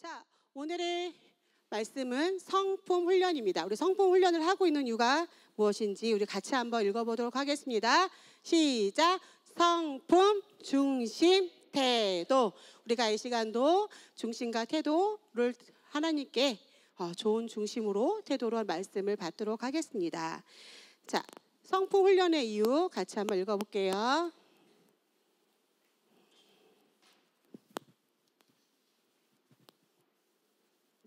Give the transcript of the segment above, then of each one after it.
자, 오늘의 말씀은 성품 훈련입니다. 우리 성품 훈련을 하고 있는 이유가 무엇인지 우리 같이 한번 읽어보도록 하겠습니다. 시작! 성품, 중심, 태도. 우리가 이 시간도 중심과 태도를 하나님께 좋은 중심으로 태도로 말씀을 받도록 하겠습니다. 자, 성품 훈련의 이유 같이 한번 읽어볼게요.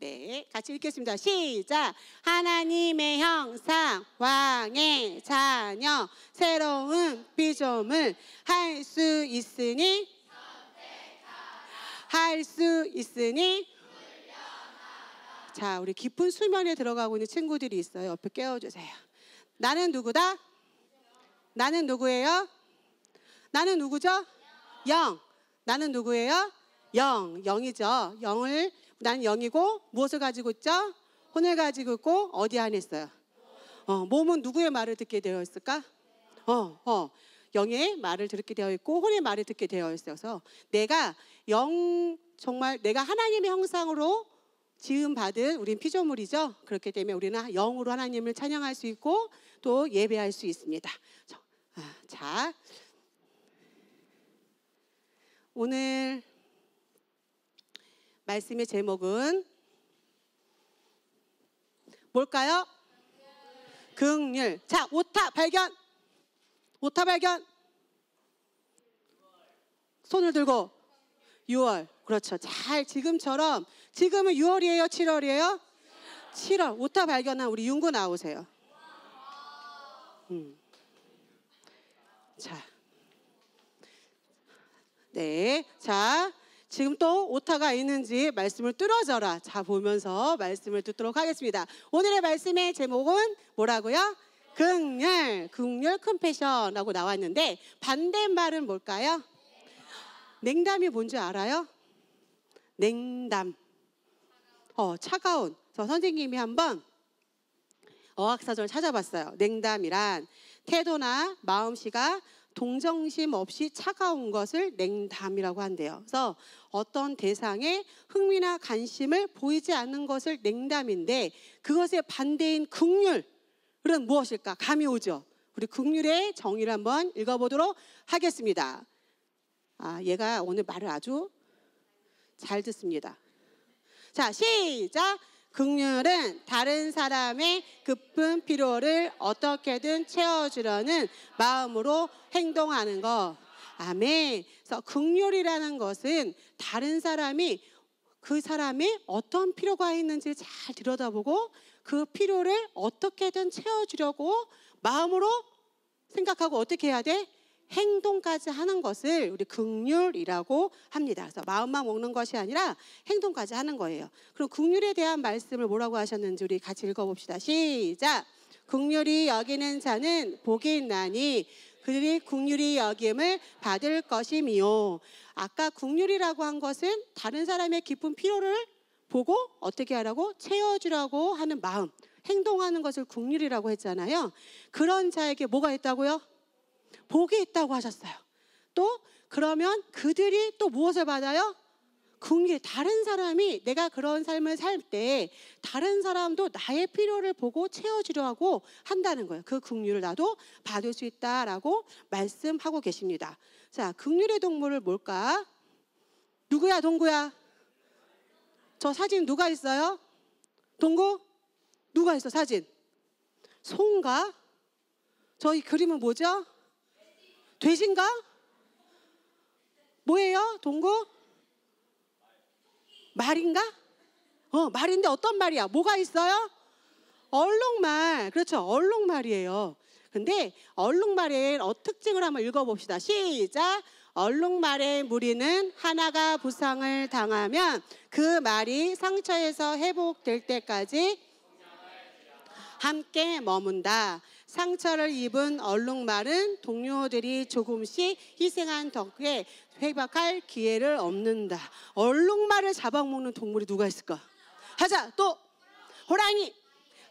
네, 같이 읽겠습니다. 시작! 하나님의 형상, 왕의 자녀, 새로운 피조물 할 수 있으니 자, 우리 깊은 수면에 들어가고 있는 친구들이 있어요. 옆에 깨워주세요. 나는 누구다? 나는 누구예요? 나는 누구죠? 영. 나는 누구예요? 영. 영이죠. 나는 영이고 무엇을 가지고 있죠? 혼을 가지고 있고 어디 안에 있어요? 몸은 누구의 말을 듣게 되어 있을까? 영의 말을 듣게 되어 있고 혼의 말을 듣게 되어 있어서 내가 정말 내가 하나님의 형상으로 지음받은 우린 피조물이죠. 그렇기 때문에 우리는 영으로 하나님을 찬양할 수 있고 또 예배할 수 있습니다. 자, 오늘 말씀의 제목은 뭘까요? 긍휼. 자, 오타 발견. 오타 발견. 손을 들고 6월. 그렇죠. 잘 지금처럼. 지금은 6월이에요? 7월이에요? 7월. 오타 발견한 우리 윤구 나오세요. 자. 네. 자. 지금 또 오타가 있는지 말씀을 뚫어져라. 자, 보면서 말씀을 듣도록 하겠습니다. 오늘의 말씀의 제목은 뭐라고요? 긍휼, 컴패션이라고 나왔는데 반대말은 뭘까요? 냉담이 뭔지 알아요? 냉담. 차가운. 선생님이 한번 어학사전을 찾아봤어요. 냉담이란 태도나 마음씨가 동정심 없이 차가운 것을 냉담이라고 한대요. 그래서 어떤 대상에 흥미나 관심을 보이지 않는 것을 냉담인데 그것의 반대인 긍휼은 무엇일까? 감이 오죠. 우리 긍휼의 정의를 한번 읽어보도록 하겠습니다. 얘가 오늘 말을 아주 잘 듣습니다. 자, 시작! 긍휼은 다른 사람의 급한 필요를 어떻게든 채워주려는 마음으로 행동하는 것. 아멘. 그래서 긍휼이라는 것은 다른 사람이 그 사람이 어떤 필요가 있는지 잘 들여다보고 그 필요를 어떻게든 채워주려고 마음으로 생각하고 어떻게 해야 돼? 행동까지 하는 것을 우리 긍휼이라고 합니다. 그래서 마음만 먹는 것이 아니라 행동까지 하는 거예요. 그럼 긍휼에 대한 말씀을 뭐라고 하셨는지 우리 같이 읽어봅시다. 시작! 긍휼히 여기는 자는 복이 있나니 그들이 긍휼히 여김을 받을 것이미요. 아까 긍휼이라고 한 것은 다른 사람의 깊은 필요를 보고 어떻게 하라고? 채워주라고 하는 마음, 행동하는 것을 긍휼이라고 했잖아요. 그런 자에게 뭐가 있다고요? 복이 있다고 하셨어요. 또 그러면 그들이 또 무엇을 받아요? 긍휼. 다른 사람이 내가 그런 삶을 살 때 다른 사람도 나의 필요를 보고 채워주려고 한다는 거예요. 그 긍휼을 나도 받을 수 있다라고 말씀하고 계십니다. 자, 긍휼의 동물을 뭘까? 누구야, 동구야? 저 사진 누가 있어요? 동구? 누가 있어, 사진? 소인가? 저희 그림은 뭐죠? 돼지인가? 뭐예요? 동구? 말인가? 말인데 어떤 말이야? 뭐가 있어요? 얼룩말. 그렇죠. 얼룩말이에요. 근데 얼룩말의 특징을 한번 읽어봅시다. 시작! 얼룩말의 무리는 하나가 부상을 당하면 그 말이 상처에서 회복될 때까지 함께 머문다. 상처를 입은 얼룩말은 동료들이 조금씩 희생한 덕에 회복할 기회를 얻는다. 얼룩말을 잡아먹는 동물이 누가 있을까? 하자. 또 호랑이,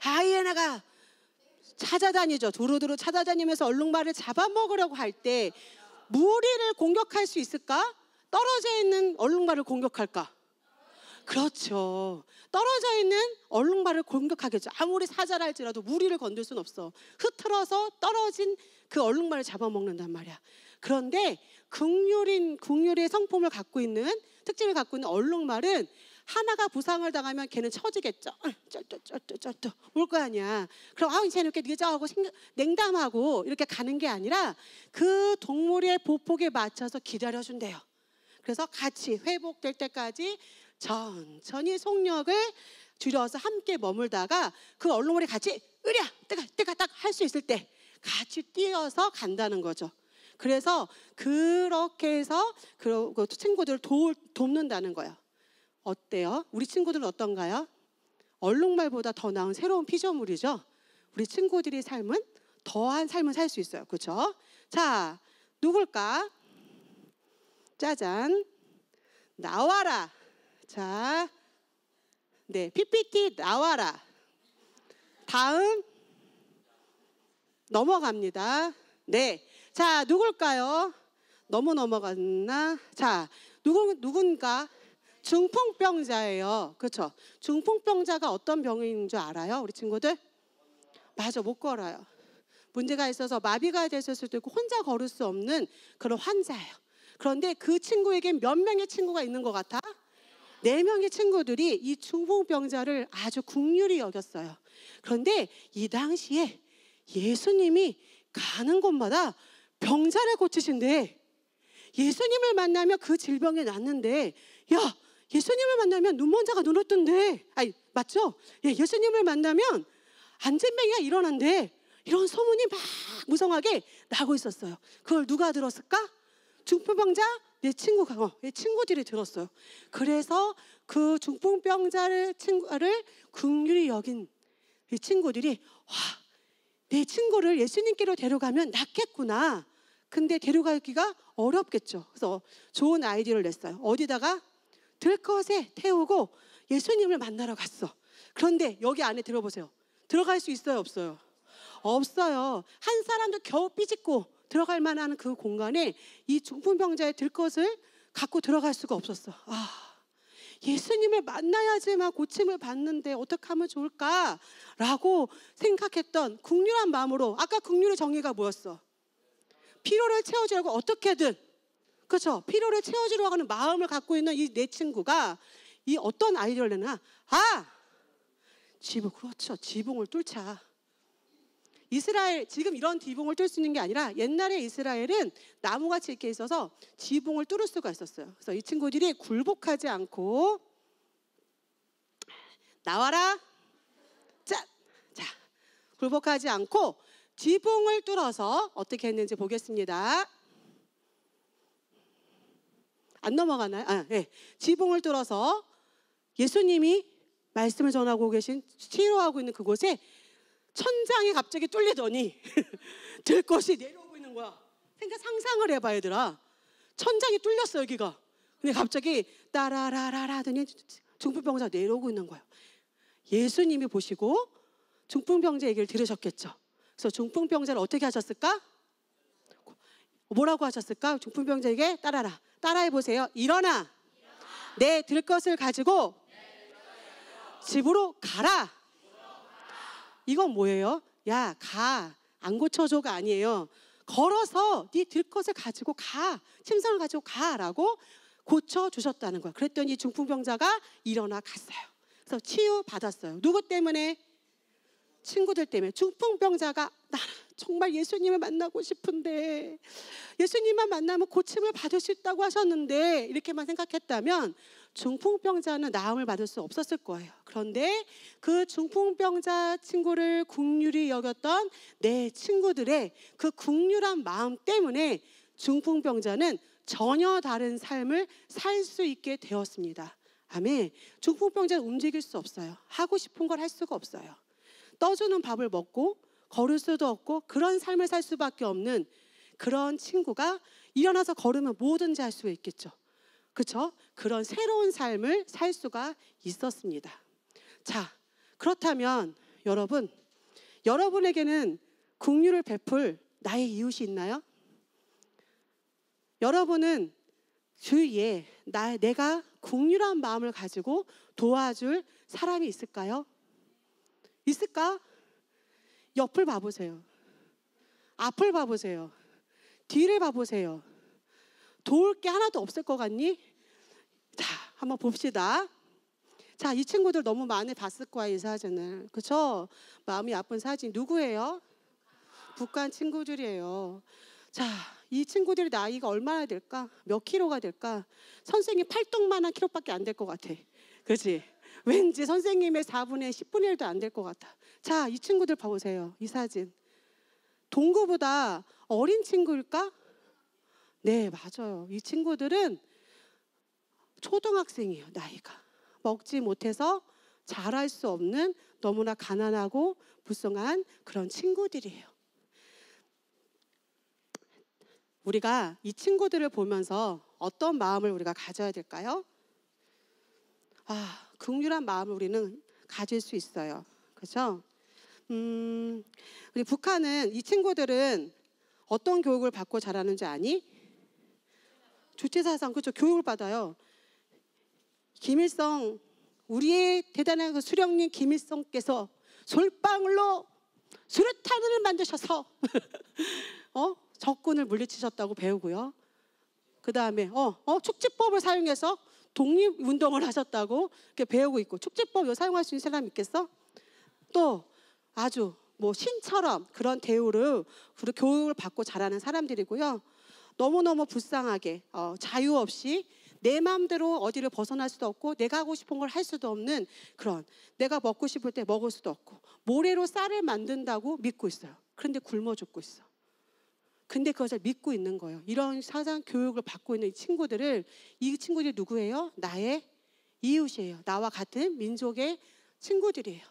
하이에나가 찾아다니죠. 두루두루 찾아다니면서 얼룩말을 잡아먹으려고 할 때 무리를 공격할 수 있을까? 떨어져 있는 얼룩말을 공격할까? 그렇죠. 떨어져 있는 얼룩말을 공격하겠죠. 아무리 사자랄지라도 무리를 건들 수는 없어. 흐트러서 떨어진 그 얼룩말을 잡아먹는단 말이야. 그런데 국률의 성품을 갖고 있는, 특징을 갖고 있는 얼룩말은 하나가 부상을 당하면 걔는 처지겠죠. 쩔뚝 올 거 아니야. 그럼 이제 이렇게 늦어하고 냉담하고 이렇게 가는 게 아니라 그 동물의 보폭에 맞춰서 기다려준대요. 그래서 같이 회복될 때까지 천천히 속력을 줄여서 함께 머물다가 그 얼룩말이 같이 으랴 뜨가 딱 할 수 있을 때 같이 뛰어서 간다는 거죠. 그래서 그렇게 해서 그 친구들을 돕는다는 거예요. 어때요? 우리 친구들은 어떤가요? 얼룩말보다 더 나은 새로운 피조물이죠. 우리 친구들의 삶은 더한 삶을 살 수 있어요. 그렇죠? 자, 누굴까? 짜잔. 나와라. 자, 네, PPT 나와라. 다음 넘어갑니다. 네, 자, 누굴까요? 너무 넘어갔나? 자, 누군가? 중풍병자예요. 그렇죠? 중풍병자가 어떤 병인 줄 알아요? 우리 친구들? 맞아, 못 걸어요. 문제가 있어서 마비가 됐을 수도 있고 혼자 걸을 수 없는 그런 환자예요. 그런데 그 친구에겐 몇 명의 친구가 있는 것 같아? 4명의 친구들이 이 중풍병자를 아주 긍휼히 여겼어요. 그런데 이 당시에 예수님이 가는 곳마다 병자를 고치신대. 예수님을 만나면 그 질병이 낫는데, 야, 예수님을 만나면 눈먼자가 눈을 뜬대. 아니, 맞죠? 예, 예수님을 만나면 안진뱅이가 일어난대. 이런 소문이 막 무성하게 나고 있었어요. 그걸 누가 들었을까? 중풍병자 내 친구들이 들었어요. 그래서 그 중풍병자를 친구를 긍휼히 여긴 이 친구들이 내 친구를 예수님께로 데려가면 낫겠구나. 근데 데려가기가 어렵겠죠. 그래서 좋은 아이디어를 냈어요. 어디다가? 들것에 태우고 예수님을 만나러 갔어. 그런데 여기 안에 들어보세요. 들어갈 수 있어요, 없어요? 없어요. 한 사람도 겨우 삐짓고 들어갈 만한 그 공간에 이 중풍병자의 들것을 갖고 들어갈 수가 없었어. 예수님을 만나야지만 고침을 받는데 어떻게 하면 좋을까라고 생각했던 긍휼한 마음으로, 아까 긍휼의 정의가 뭐였어? 필요를 채워주려고 어떻게든, 그렇죠? 필요를 채워주려고 하는 마음을 갖고 있는 이 내 친구가 이 어떤 아이디어를 내나? 그렇죠. 지붕을 뚫자. 이스라엘, 지금 이런 지붕을 뚫을 수 있는 게 아니라 옛날에 이스라엘은 나무같이 이렇게 있어서 지붕을 뚫을 수가 있었어요. 그래서 이 친구들이 굴복하지 않고 나와라. 자, 굴복하지 않고 지붕을 뚫어서 어떻게 했는지 보겠습니다. 안 넘어가나요? 네. 지붕을 뚫어서 예수님이 말씀을 전하고 계신, 치료하고 있는 그곳에 천장이 갑자기 뚫리더니 들것이 내려오고 있는 거야. 상상을 해봐, 얘들아. 천장이 뚫렸어, 여기가. 근데 갑자기 따라라라라 하더니 중풍병자가 내려오고 있는 거예요. 예수님이 보시고 중풍병자 얘기를 들으셨겠죠. 그래서 중풍병자를 어떻게 하셨을까? 뭐라고 하셨을까? 중풍병자에게 따라해보세요. 일어나. 내 들것을 가지고 집으로 가라. 이건 뭐예요? 야, 가. 안 고쳐줘가 아니에요. 걸어서 네 들것을 가지고 가. 침상을 가지고 가라고 고쳐주셨다는 거예요. 그랬더니 중풍병자가 일어나 갔어요. 그래서 치유받았어요. 누구 때문에? 친구들 때문에. 중풍병자가 나는 정말 예수님을 만나고 싶은데, 예수님만 만나면 고침을 받을 수 있다고 하셨는데, 이렇게만 생각했다면 중풍병자는 나음을 받을 수 없었을 거예요. 그런데 그 중풍병자 친구를 긍휼히 여겼던 내 친구들의 그 긍휼한 마음 때문에 중풍병자는 전혀 다른 삶을 살 수 있게 되었습니다. 아멘. 중풍병자는 움직일 수 없어요. 하고 싶은 걸 할 수가 없어요. 떠주는 밥을 먹고 걸을 수도 없고 그런 삶을 살 수밖에 없는 그런 친구가 일어나서 걸으면 뭐든지 할 수 있겠죠. 그렇죠? 그런 새로운 삶을 살 수가 있었습니다. 자, 그렇다면 여러분에게는 긍휼을 베풀 나의 이웃이 있나요? 여러분은 주위에 내가 긍휼한 마음을 가지고 도와줄 사람이 있을까요? 있을까? 옆을 봐보세요. 앞을 봐보세요. 뒤를 봐보세요. 도울 게 하나도 없을 것 같니? 자, 한번 봅시다. 자, 이 친구들 너무 많이 봤을 거야, 이 사진을. 그렇죠? 마음이 아픈 사진 누구예요? 북한 친구들이에요. 자, 이 친구들의 나이가 얼마나 될까? 몇 킬로가 될까? 선생님 팔뚝만한 킬로밖에 안 될 것 같아. 그렇지? 왠지 선생님의 4분의 10분의 1도 안 될 것 같아. 자, 이 친구들 봐보세요. 이 사진. 동구보다 어린 친구일까? 네, 맞아요. 이 친구들은 초등학생이에요, 나이가. 먹지 못해서 잘할 수 없는 너무나 가난하고 불쌍한 그런 친구들이에요. 우리가 이 친구들을 보면서 어떤 마음을 우리가 가져야 될까요? 긍휼한 마음을 우리는 가질 수 있어요. 그렇죠? 우리 북한은 이 친구들은 어떤 교육을 받고 자라는지 아니? 주체사상, 그렇죠? 교육을 받아요. 김일성, 우리의 대단한 그 수령님 김일성께서 솔방울로 수류탄을 만드셔서 적군을 물리치셨다고 배우고요. 그 다음에 축지법을 사용해서 독립운동을 하셨다고 이렇게 배우고 있고, 축지법 사용할 수 있는 사람 있겠어? 또 아주 뭐 신처럼 그런 대우를 교육을 받고 자라는 사람들이고요. 너무너무 불쌍하게 자유 없이 내 마음대로 어디를 벗어날 수도 없고 내가 하고 싶은 걸 할 수도 없는 그런, 내가 먹고 싶을 때 먹을 수도 없고 모래로 쌀을 만든다고 믿고 있어요. 그런데 굶어 죽고 있어. 근데 그것을 믿고 있는 거예요. 이런 사상 교육을 받고 있는 이 친구들이 누구예요? 나의 이웃이에요. 나와 같은 민족의 친구들이에요.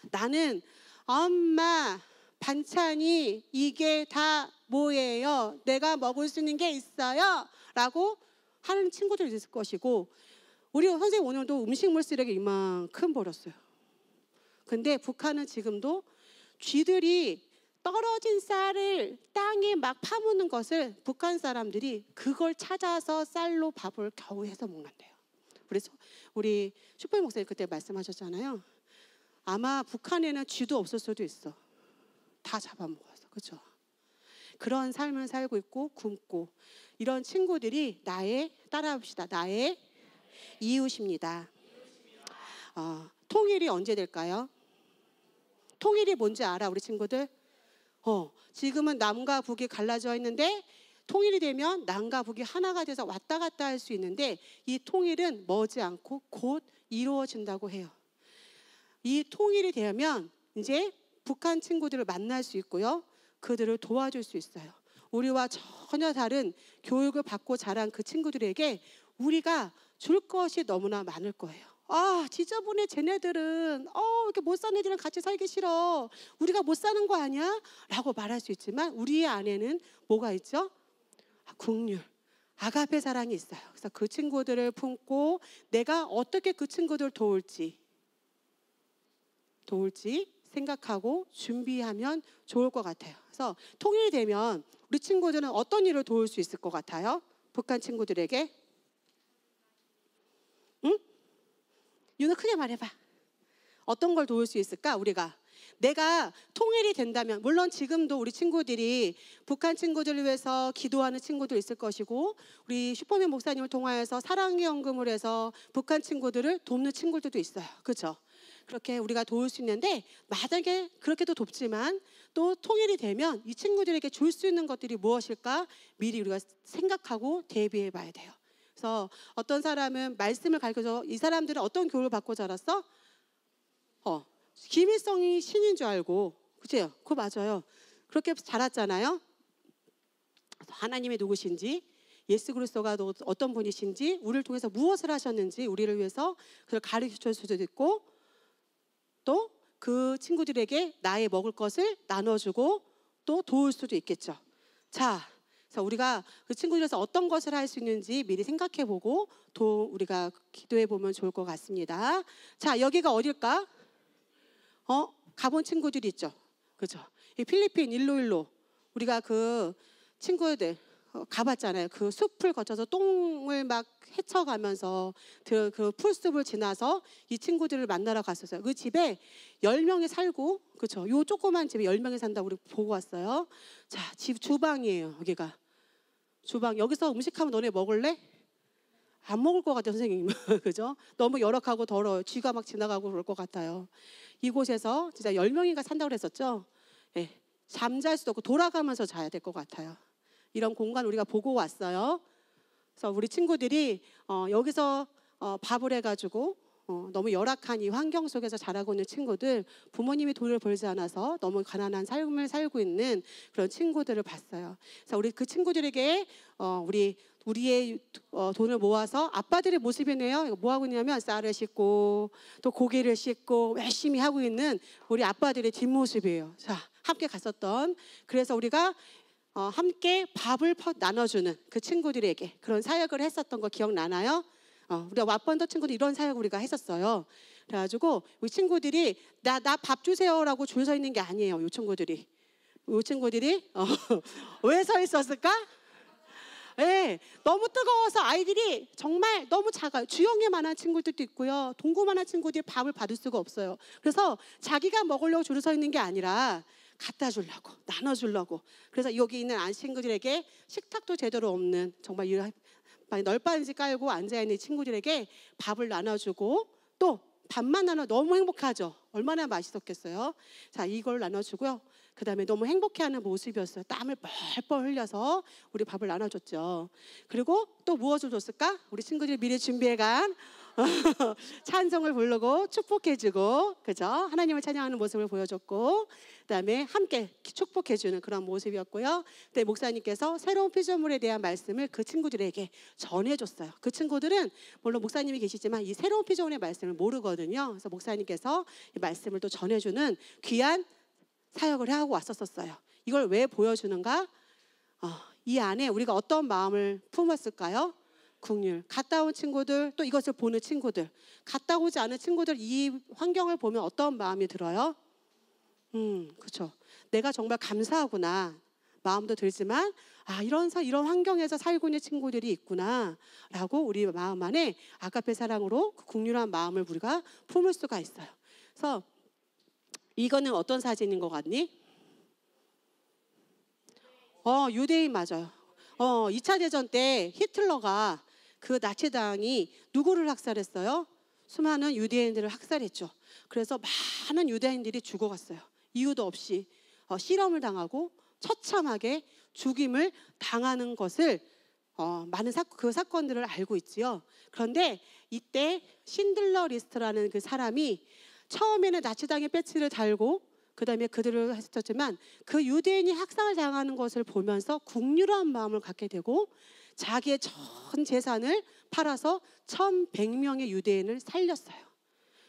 나는 엄마 반찬이 이게 다 뭐예요? 내가 먹을 수 있는 게 있어요? 라고 하는 친구들이 있을 것이고, 우리 선생님 오늘도 음식물 쓰레기 이만큼 버렸어요. 근데 북한은 지금도 쥐들이 떨어진 쌀을 땅에 막 파묻는 것을 북한 사람들이 그걸 찾아서 쌀로 밥을 겨우 해서 먹는데요. 그래서 우리 슈퍼 목사님 그때 말씀하셨잖아요. 아마 북한에는 쥐도 없을 수도 있어. 다 잡아먹어서. 그렇죠? 그런 삶을 살고 있고 굶고, 이런 친구들이 따라합시다. 나의 이웃입니다. 통일이 언제 될까요? 통일이 뭔지 알아, 우리 친구들? 지금은 남과 북이 갈라져 있는데 통일이 되면 남과 북이 하나가 돼서 왔다 갔다 할 수 있는데, 이 통일은 머지않고 곧 이루어진다고 해요. 이 통일이 되면 이제 북한 친구들을 만날 수 있고요. 그들을 도와줄 수 있어요. 우리와 전혀 다른 교육을 받고 자란 그 친구들에게 우리가 줄 것이 너무나 많을 거예요. 지저분해 쟤네들은 이렇게 못 사는 애들이랑 같이 살기 싫어. 우리가 못 사는 거 아니야? 라고 말할 수 있지만 우리 안에는 뭐가 있죠? 긍휼, 아가페 사랑이 있어요. 그래서 그 친구들을 품고 내가 어떻게 그 친구들을 도울지 생각하고 준비하면 좋을 것 같아요. 그래서 통일이 되면 우리 친구들은 어떤 일을 도울 수 있을 것 같아요? 북한 친구들에게? 응? 윤아, 크게 말해봐. 어떤 걸 도울 수 있을까? 내가 통일이 된다면, 물론 지금도 우리 친구들이 북한 친구들을 위해서 기도하는 친구도 있을 것이고, 우리 슈퍼맨 목사님을 통하여서 사랑의 연금을 해서 북한 친구들을 돕는 친구들도 있어요. 그렇죠? 그렇게 우리가 도울 수 있는데, 만약에 그렇게도 돕지만 또 통일이 되면 이 친구들에게 줄 수 있는 것들이 무엇일까? 미리 우리가 생각하고 대비해 봐야 돼요. 그래서 어떤 사람은 말씀을 가르쳐서, 이 사람들은 어떤 교육을 받고 자랐어? 김일성이 신인 줄 알고, 그죠? 그거 맞아요. 그렇게 자랐잖아요. 하나님이 누구신지, 예수 그리스도가 어떤 분이신지, 우리를 통해서 무엇을 하셨는지, 우리를 위해서 그걸 가르쳐 줄 수도 있고, 또 그 친구들에게 나의 먹을 것을 나눠주고 또 도울 수도 있겠죠. 자, 그래서 우리가 그 친구들에서 어떤 것을 할 수 있는지 미리 생각해보고 우리가 기도해보면 좋을 것 같습니다. 자, 여기가 어딜까? 가본 친구들이 있죠. 그죠? 이 필리핀 일로일로 우리가 그 친구들 가봤잖아요. 그 숲을 거쳐서 똥을 막 헤쳐가면서 그 풀숲을 지나서 이 친구들을 만나러 갔었어요. 그 집에 10명이 살고, 그렇죠? 요 조그만 집에 10명이 산다고 우리 보고 왔어요. 자, 집 주방이에요. 여기가 주방. 여기서 음식하면 너네 먹을래? 안 먹을 것 같아요, 선생님. 그죠? 너무 열악하고 더러워요. 쥐가 막 지나가고 그럴 것 같아요. 이곳에서 진짜 10명인가 산다고 그랬었죠? 예, 잠잘 수도 없고 돌아가면서 자야 될 것 같아요. 이런 공간 우리가 보고 왔어요. 그래서 우리 친구들이 여기서 밥을 해가지고 너무 열악한 이 환경 속에서 자라고 있는 친구들, 부모님이 돈을 벌지 않아서 너무 가난한 삶을 살고 있는 그런 친구들을 봤어요. 그래서 우리 그 친구들에게 우리의 돈을 모아서 아빠들의 모습이네요. 뭐 하고 있냐면 쌀을 씻고 또 고기를 씻고 열심히 하고 있는 우리 아빠들의 뒷모습이에요. 자, 함께 갔었던, 그래서 우리가 함께 밥을 나눠주는 그 친구들에게 그런 사역을 했었던 거 기억나나요? 우리가 왓번더 친구들 이런 사역 우리가 했었어요. 그래가지고 우리 친구들이 나 밥 주세요라고 줄 서 있는 게 아니에요. 이 친구들이 왜 서 있었을까? 네, 너무 뜨거워서 아이들이 정말 너무 작아요. 주영이만한 친구들도 있고요. 동구만한 친구들이 밥을 받을 수가 없어요. 그래서 자기가 먹으려고 줄을 서 있는 게 아니라 갖다 주려고, 나눠주려고. 그래서 여기 있는 친구들에게 식탁도 제대로 없는, 정말 널빤지 깔고 앉아있는 친구들에게 밥을 나눠주고, 또 밥만 나눠 너무 행복하죠. 얼마나 맛있었겠어요. 자, 이걸 나눠주고요. 그 다음에 너무 행복해하는 모습이었어요. 땀을 뻘뻘 흘려서 우리 밥을 나눠줬죠. 그리고 또 무엇을 줬을까? 우리 친구들이 미리 준비해간 찬송을 부르고 축복해주고, 그죠? 하나님을 찬양하는 모습을 보여줬고, 그 다음에 함께 축복해주는 그런 모습이었고요. 그때 목사님께서 새로운 피조물에 대한 말씀을 그 친구들에게 전해줬어요. 그 친구들은 물론 목사님이 계시지만 이 새로운 피조물의 말씀을 모르거든요. 그래서 목사님께서 이 말씀을 또 전해주는 귀한 사역을 하고 왔었어요. 이걸 왜 보여주는가? 이 안에 우리가 어떤 마음을 품었을까요? 긍휼. 갔다 온 친구들, 또 이것을 보는 친구들, 갔다 오지 않은 친구들, 이 환경을 보면 어떤 마음이 들어요? 그렇죠. 내가 정말 감사하구나 마음도 들지만, 이런 환경에서 살고 있는 친구들이 있구나라고 우리 마음 안에 아가페 사랑으로 그 긍휼한 마음을 우리가 품을 수가 있어요. 그래서 이거는 어떤 사진인 것 같니? 유대인 맞아요. 2차 대전 때 히틀러가 그 나치당이 누구를 학살했어요? 수많은 유대인들을 학살했죠. 그래서 많은 유대인들이 죽어갔어요. 이유도 없이 실험을 당하고 처참하게 죽임을 당하는 것을 많은 그 사건들을 알고 있지요. 그런데 이때 신들러 리스트라는 그 사람이 처음에는 나치당의 배지를 달고 그 다음에 그들을 했었지만, 그 유대인이 학살을 당하는 것을 보면서 긍휼한 마음을 갖게 되고 자기의 전 재산을 팔아서 1,100명의 유대인을 살렸어요.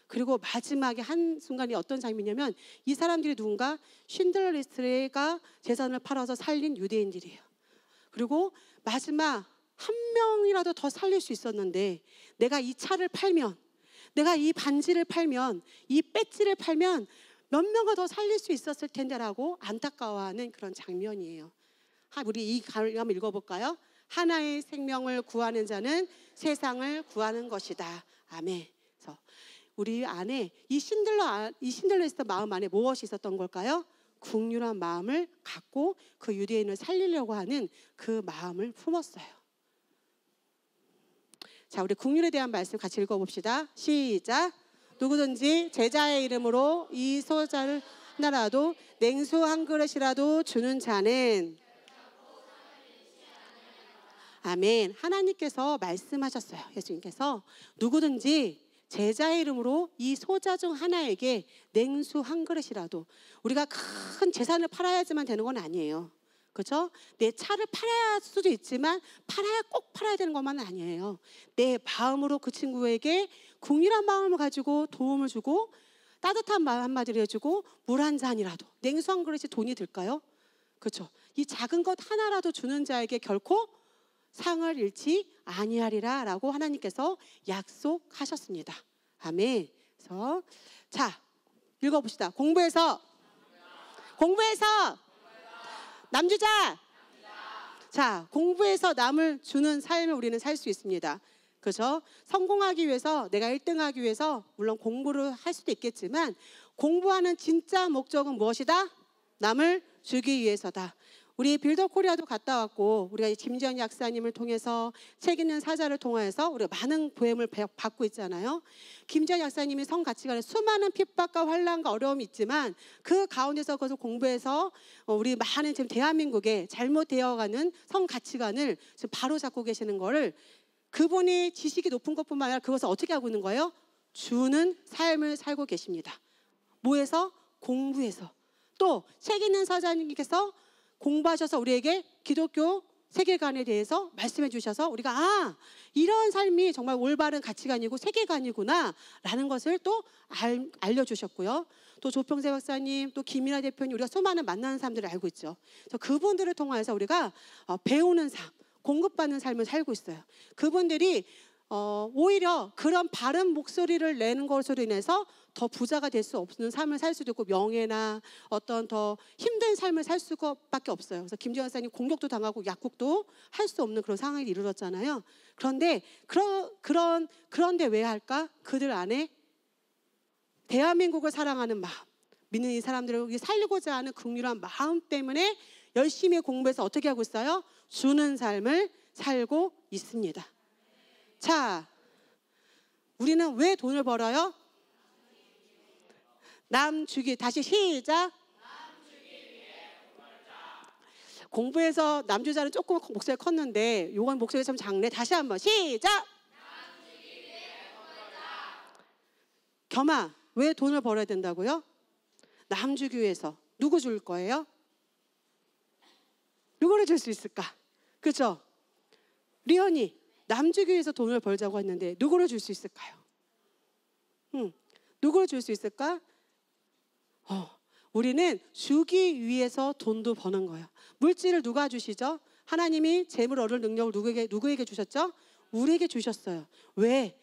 그리고 마지막에 한순간이 어떤 장면이냐면, 이 사람들이 누군가 신들러 리스트가 재산을 팔아서 살린 유대인들이에요. 그리고 마지막 한 명이라도 더 살릴 수 있었는데, 내가 이 차를 팔면, 내가 이 반지를 팔면, 이 배지를 팔면 몇 명을 더 살릴 수 있었을 텐데라고 안타까워하는 그런 장면이에요. 우리 이 가을 한번 읽어볼까요? 하나의 생명을 구하는 자는 세상을 구하는 것이다. 아멘. 그래서 우리 안에 이 신들러 리스트 마음 안에 무엇이 있었던 걸까요? 긍휼한 마음을 갖고 그 유대인을 살리려고 하는 그 마음을 품었어요. 자, 우리 긍휼에 대한 말씀 같이 읽어봅시다. 시작. 누구든지 제자의 이름으로 이 소자를 하나라도, 냉수 한 그릇이라도 주는 자는, 아멘. 하나님께서 말씀하셨어요. 예수님께서 누구든지 제자의 이름으로 이 소자 중 하나에게 냉수 한 그릇이라도, 우리가 큰 재산을 팔아야지만 되는 건 아니에요. 그렇죠? 내 차를 팔아야 할 수도 있지만 꼭 팔아야 되는 것만은 아니에요. 내 마음으로 그 친구에게 긍휼한 마음을 가지고 도움을 주고 따뜻한 말 한마디를 해주고 물 한 잔이라도, 냉수 한 그릇이 돈이 들까요? 그렇죠? 이 작은 것 하나라도 주는 자에게 결코 상을 잃지 아니하리라 라고 하나님께서 약속하셨습니다. 아멘. 그래서 자, 읽어봅시다. 공부해서 남주자. 자, 공부해서 남을 주는 삶을 우리는 살 수 있습니다. 그렇죠? 성공하기 위해서, 내가 1등하기 위해서 물론 공부를 할 수도 있겠지만 공부하는 진짜 목적은 무엇이다? 남을 주기 위해서다. 우리 빌더 코리아도 갔다 왔고, 우리가 김지연 약사님을 통해서, 책 읽는 사자를 통해서 우리가 많은 보험을 받고 있잖아요. 김지연 약사님이 성 가치관에 수많은 핍박과 환난과 어려움이 있지만 그 가운데서 그것을 공부해서 우리 많은 지금 대한민국에 잘못되어가는 성 가치관을 지금 바로 잡고 계시는 거를, 그분이 지식이 높은 것뿐만 아니라 그것을 어떻게 하고 있는 거예요? 주는 삶을 살고 계십니다. 뭐해서? 공부해서. 또 책 읽는 사자님께서 공부하셔서 우리에게 기독교 세계관에 대해서 말씀해 주셔서 우리가 이런 삶이 정말 올바른 가치관이고 세계관이구나 라는 것을 또 알려주셨고요. 또 조평세 박사님, 또 김이나 대표님, 우리가 수많은 만나는 사람들을 알고 있죠. 그래서 그분들을 통해서 우리가 배우는 삶, 공급받는 삶을 살고 있어요. 그분들이 오히려 그런 바른 목소리를 내는 것으로 인해서 더 부자가 될 수 없는 삶을 살 수도 있고, 명예나 어떤 더 힘든 삶을 살 수밖에 없어요. 그래서 김지연 박사님 공격도 당하고 약국도 할 수 없는 그런 상황이 이르렀잖아요. 그런데 그런데 왜 할까? 그들 안에 대한민국을 사랑하는 마음, 믿는 이 사람들을 살리고자 하는 긍휼한 마음 때문에 열심히 공부해서 어떻게 하고 있어요? 주는 삶을 살고 있습니다. 자, 우리는 왜 돈을 벌어요? 남 주기. 다시 시작. 공부해서 남 주자는 조금 목소리가 컸는데 요건 목소리가 좀 작네. 다시 한번 시작. 겸아, 왜 돈을 벌어야 된다고요? 남 주기 위해서. 누구 줄 거예요? 누구를 줄 수 있을까? 그렇죠? 리언이 남 주기 위해서 돈을 벌자고 했는데 누구를 줄 수 있을까요? 누구를 줄 수 있을까? 우리는 주기 위해서 돈도 버는 거예요. 물질을 누가 주시죠? 하나님이 재물 얻을 능력을 누구에게 주셨죠? 우리에게 주셨어요. 왜?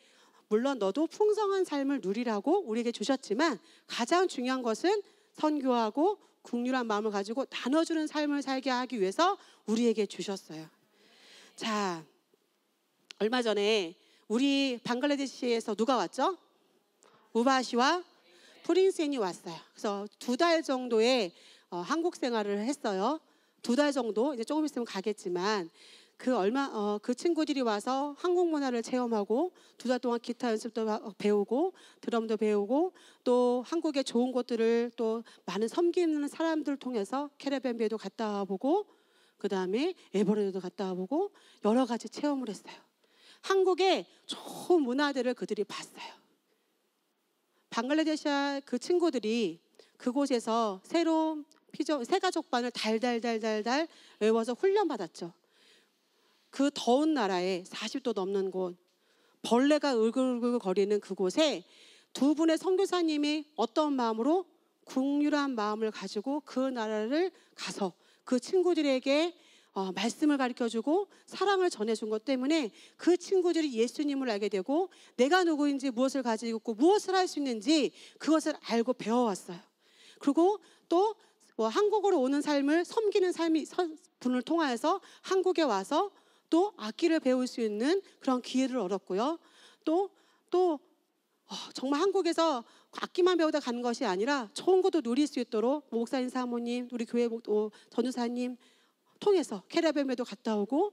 물론 너도 풍성한 삶을 누리라고 우리에게 주셨지만 가장 중요한 것은 선교하고 긍휼한 마음을 가지고 나눠주는 삶을 살게 하기 위해서 우리에게 주셨어요. 자, 얼마 전에 우리 방글라데시에서 누가 왔죠? 우바시와 프린센이 왔어요. 그래서 2달 정도의 한국 생활을 했어요. 2달 정도, 이제 조금 있으면 가겠지만 그 친구들이 와서 한국 문화를 체험하고 2달 동안 기타 연습도 배우고 드럼도 배우고 또 한국의 좋은 곳들을 또 많은 섬기는 사람들을 통해서 캐러밴베도 갔다 와보고 그 다음에 에버랜드도 갔다 와보고 여러 가지 체험을 했어요. 한국의 좋은 문화들을 그들이 봤어요. 방글라데시 그 친구들이 그곳에서 새로운 새가족반을 달달달달달 외워서 훈련받았죠. 그 더운 나라에 40도 넘는 곳, 벌레가 울글울글 거리는 그곳에 두 분의 선교사님이 어떤 마음으로 긍휼한 마음을 가지고 그 나라를 가서 그 친구들에게 말씀을 가르쳐주고 사랑을 전해준 것 때문에 그 친구들이 예수님을 알게 되고 내가 누구인지 무엇을 가지고 있고 무엇을 할 수 있는지 그것을 알고 배워왔어요. 그리고 또 한국으로 오는 삶을 섬기는 분을 통하여서 한국에 와서 또 악기를 배울 수 있는 그런 기회를 얻었고요. 또 정말 한국에서 악기만 배우다 가는 것이 아니라 좋은 것도 누릴 수 있도록 목사님 사모님, 우리 교회 전우사님 통해서 캐러밴에도 갔다 오고,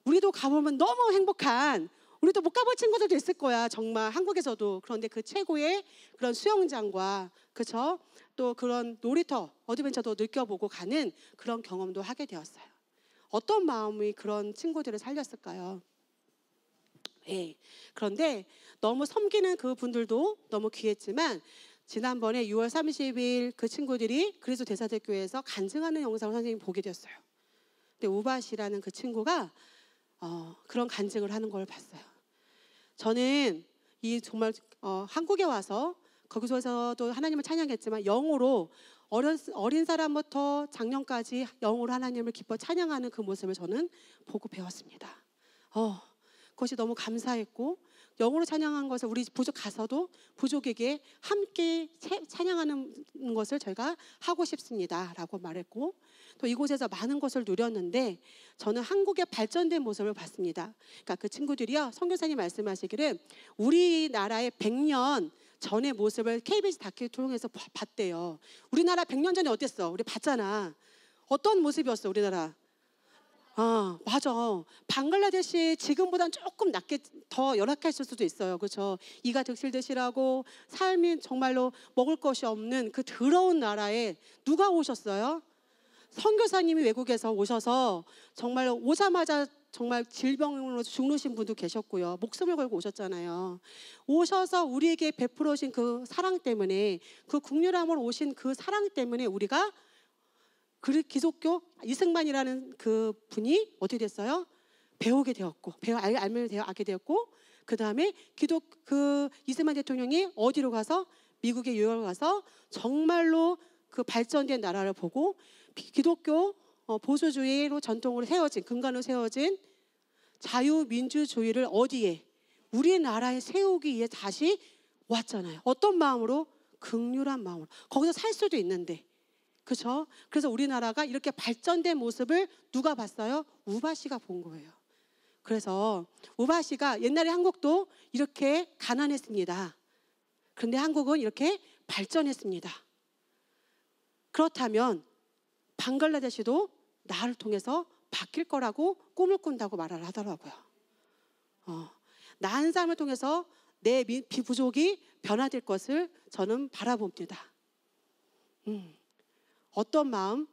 우리도 가보면 너무 행복한, 우리도 못 가볼 친구들도 있을 거야 정말 한국에서도. 그런데 그 최고의 그런 수영장과 그렇죠? 또 그런 놀이터 어드벤처도 느껴보고 가는 그런 경험도 하게 되었어요. 어떤 마음이 그런 친구들을 살렸을까요? 네. 그런데 너무 섬기는 그 분들도 너무 귀했지만 지난번에 6월 30일 그 친구들이 그리스도 대사대교회에서 간증하는 영상을 선생님이 보게 되었어요. 근데 우바시라는 그 친구가 그런 간증을 하는 걸 봤어요. 저는 이 정말 한국에 와서 거기서도 하나님을 찬양했지만 영으로 어린 사람부터 장년까지 영으로 하나님을 기뻐 찬양하는 그 모습을 저는 보고 배웠습니다. 그것이 너무 감사했고 영으로 찬양한 것을 우리 부족 가서도 부족에게 함께 찬양하는 것을 저희가 하고 싶습니다 라고 말했고, 또 이곳에서 많은 것을 누렸는데 저는 한국의 발전된 모습을 봤습니다. 그러니까 그 친구들이요, 선교사님 말씀하시기를 우리나라의 100년 전의 모습을 KBS 다큐 통해서 봤대요. 우리나라 100년 전에 어땠어? 우리 봤잖아. 어떤 모습이었어 우리나라? 맞아. 방글라데시 지금보다는 조금 낫게 더 열악했을 수도 있어요. 그렇죠? 이가 득실득실하고 삶이 정말로 먹을 것이 없는 그 더러운 나라에 누가 오셨어요? 선교사님이 외국에서 오셔서 정말 오자마자 정말 질병으로 죽으신 분도 계셨고요. 목숨을 걸고 오셨잖아요. 오셔서 우리에게 베풀어진 그 사랑 때문에, 그 국률함으로 오신 그 사랑 때문에 우리가 기독교 이승만이라는 그 분이 어떻게 됐어요? 배우게 되었고, 알게 되었고, 그 다음에 그 이승만 대통령이 어디로 가서 미국에 유학을 가서 정말로 그 발전된 나라를 보고 기독교 보수주의로 전통으로 세워진, 근간으로 세워진 자유민주주의를 어디에? 우리나라에 세우기 위해 다시 왔잖아요. 어떤 마음으로? 긍휼한 마음으로. 거기서 살 수도 있는데, 그렇죠? 그래서 우리나라가 이렇게 발전된 모습을 누가 봤어요? 우바시가 본 거예요. 그래서 우바시가 옛날에 한국도 이렇게 가난했습니다. 그런데 한국은 이렇게 발전했습니다. 그렇다면 방글라데시도 나를 통해서 바뀔 거라고 꿈을 꾼다고 말을 하더라고요. 나은 삶을 통해서 내 부족이 변화될 것을 저는 바라봅니다. 어떤 마음?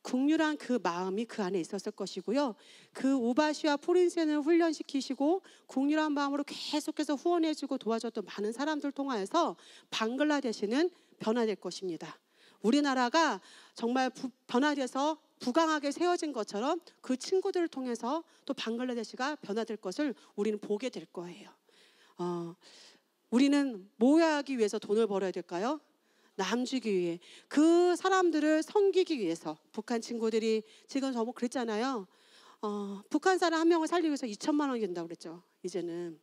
긍휼한 그 마음이 그 안에 있었을 것이고요. 그 우바시와 프린센을 훈련시키시고 긍휼한 마음으로 계속해서 후원해주고 도와줬던 많은 사람들 통하여서 방글라데시는 변화될 것입니다. 우리나라가 정말 변화돼서 부강하게 세워진 것처럼 그 친구들을 통해서 또 방글라데시가 변화될 것을 우리는 보게 될 거예요. 우리는 뭐 하기 위해서 돈을 벌어야 될까요? 남주기 위해, 그 사람들을 섬기기 위해서. 북한 친구들이 지금 저보고 그랬잖아요. 북한 사람 한 명을 살리기 위해서 2천만 원이 된다고 그랬죠. 이제는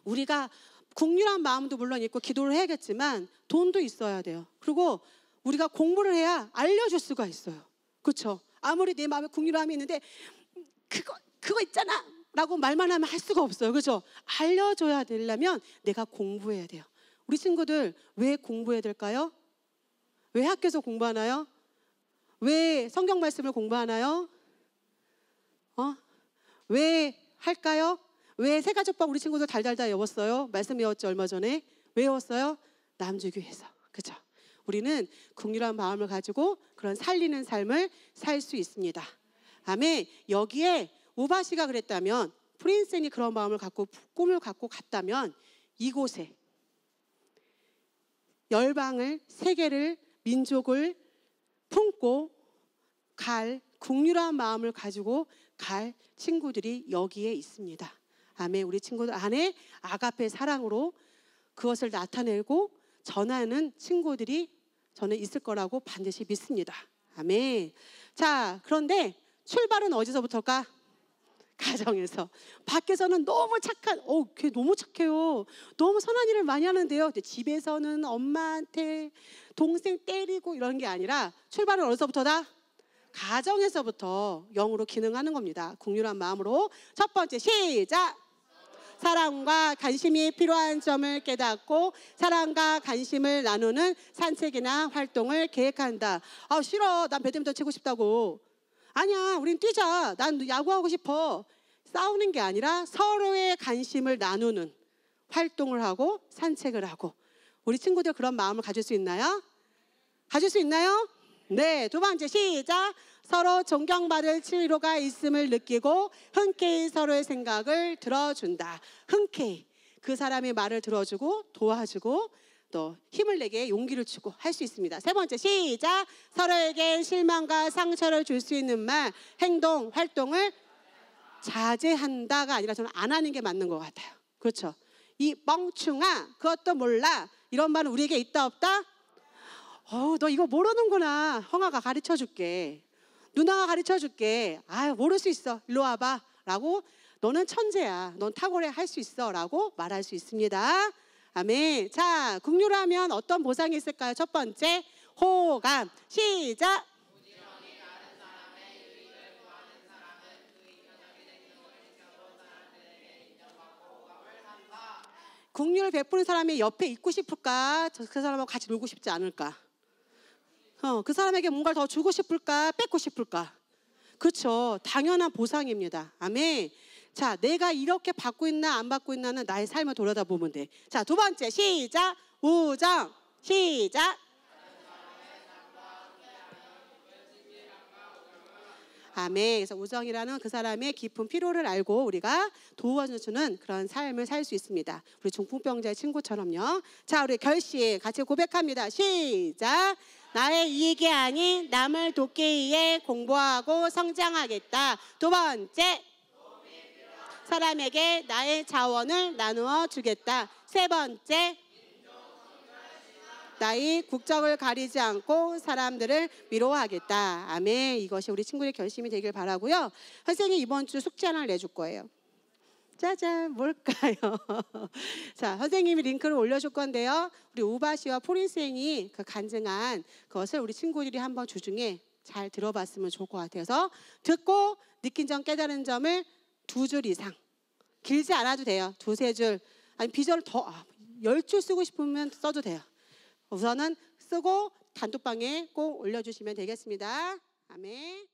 우리가 국률한 마음도 물론 있고 기도를 해야겠지만 돈도 있어야 돼요. 그리고 우리가 공부를 해야 알려줄 수가 있어요. 그렇죠? 아무리 내 마음에 국률함이 있는데 그거 있잖아 라고 말만 하면 할 수가 없어요. 그렇죠? 알려줘야 되려면 내가 공부해야 돼요. 우리 친구들 왜 공부해야 될까요? 왜 학교에서 공부하나요? 왜 성경 말씀을 공부하나요? 왜 할까요? 왜 새가족방 우리 친구들 달달달 외웠어요? 말씀 외웠죠 얼마 전에. 왜 외웠어요? 남주기 위해서. 그렇죠? 우리는 긍휼한 마음을 가지고 그런 살리는 삶을 살 수 있습니다. 아멘. 여기에 우바시가 그랬다면, 프린센이 그런 마음을 갖고 꿈을 갖고 갔다면 이곳에 열방을, 세계를, 민족을 품고 갈 긍휼한 마음을 가지고 갈 친구들이 여기에 있습니다. 아멘. 우리 친구들 안에 아가페 사랑으로 그것을 나타내고 전하는 친구들이 저는 있을 거라고 반드시 믿습니다. 아멘. 자, 그런데 출발은 어디서부터일까? 가정에서. 밖에서는 너무 착한, 걔 너무 착해요. 너무 선한 일을 많이 하는데요. 근데 집에서는 엄마한테 동생 때리고 이런 게 아니라 출발은 어디서부터다? 가정에서부터 영으로 기능하는 겁니다. 긍휼한 마음으로. 첫 번째, 시작! 사랑과 관심이 필요한 점을 깨닫고 사랑과 관심을 나누는 산책이나 활동을 계획한다. 싫어. 난 배드민턴 치고 싶다고. 아니야, 우린 뛰자. 난 야구하고 싶어. 싸우는 게 아니라 서로의 관심을 나누는 활동을 하고 산책을 하고. 우리 친구들 그런 마음을 가질 수 있나요? 가질 수 있나요? 네. 두 번째, 시작! 서로 존경받을 필요가 있음을 느끼고 흔쾌히 서로의 생각을 들어준다. 흔쾌히 그 사람의 말을 들어주고 도와주고 또 힘을 내게 용기를 주고 할 수 있습니다. 세 번째, 시작! 서로에게 실망과 상처를 줄 수 있는 말, 행동, 활동을 자제한다가 아니라 저는 안 하는 게 맞는 것 같아요. 그렇죠? 이 멍충아, 그것도 몰라. 이런 말은 우리에게 있다 없다? 너 이거 모르는구나. 형아가 가르쳐 줄게. 누나가 가르쳐 줄게. 모를 수 있어. 일로 와봐. 라고 너는 천재야. 넌 탁월해 할 수 있어. 라고 말할 수 있습니다. 아멘. 자, 긍휼하면 어떤 보상이 있을까요? 첫 번째, 호감. 시작. 긍휼을 베푸는 사람이 옆에 있고 싶을까? 그 사람하고 같이 놀고 싶지 않을까? 그 사람에게 뭔가를 더 주고 싶을까? 뺏고 싶을까? 그렇죠. 당연한 보상입니다. 아멘. 자, 내가 이렇게 받고 있나 안 받고 있나는 나의 삶을 돌아다보면 돼. 자, 두 번째 시작. 우정. 시작. 아멘. 그래서 우정이라는 그 사람의 깊은 필요를 알고 우리가 도와주는 그런 삶을 살 수 있습니다. 우리 중풍병자의 친구처럼요. 자, 우리 결심 같이 고백합니다. 시작. 나의 이익이 아닌 남을 돕기 위해 공부하고 성장하겠다. 두 번째, 사람에게 나의 자원을 나누어 주겠다. 세 번째, 나의 국적을 가리지 않고 사람들을 위로하겠다. 아멘. 이것이 우리 친구의 결심이 되길 바라고요. 선생님이 이번 주 숙제 하나를 내줄 거예요. 짜잔, 뭘까요? 자, 선생님이 링크를 올려줄 건데요. 우리 우바시와 포린생이 그 간증한 그것을 우리 친구들이 한번 주중에 잘 들어봤으면 좋을 것 같아서 듣고 느낀 점, 깨달은 점을 2줄 이상, 길지 않아도 돼요. 2-3줄, 아니 비전을 더 10줄 쓰고 싶으면 써도 돼요. 우선은 쓰고 단톡방에 꼭 올려주시면 되겠습니다. 아멘.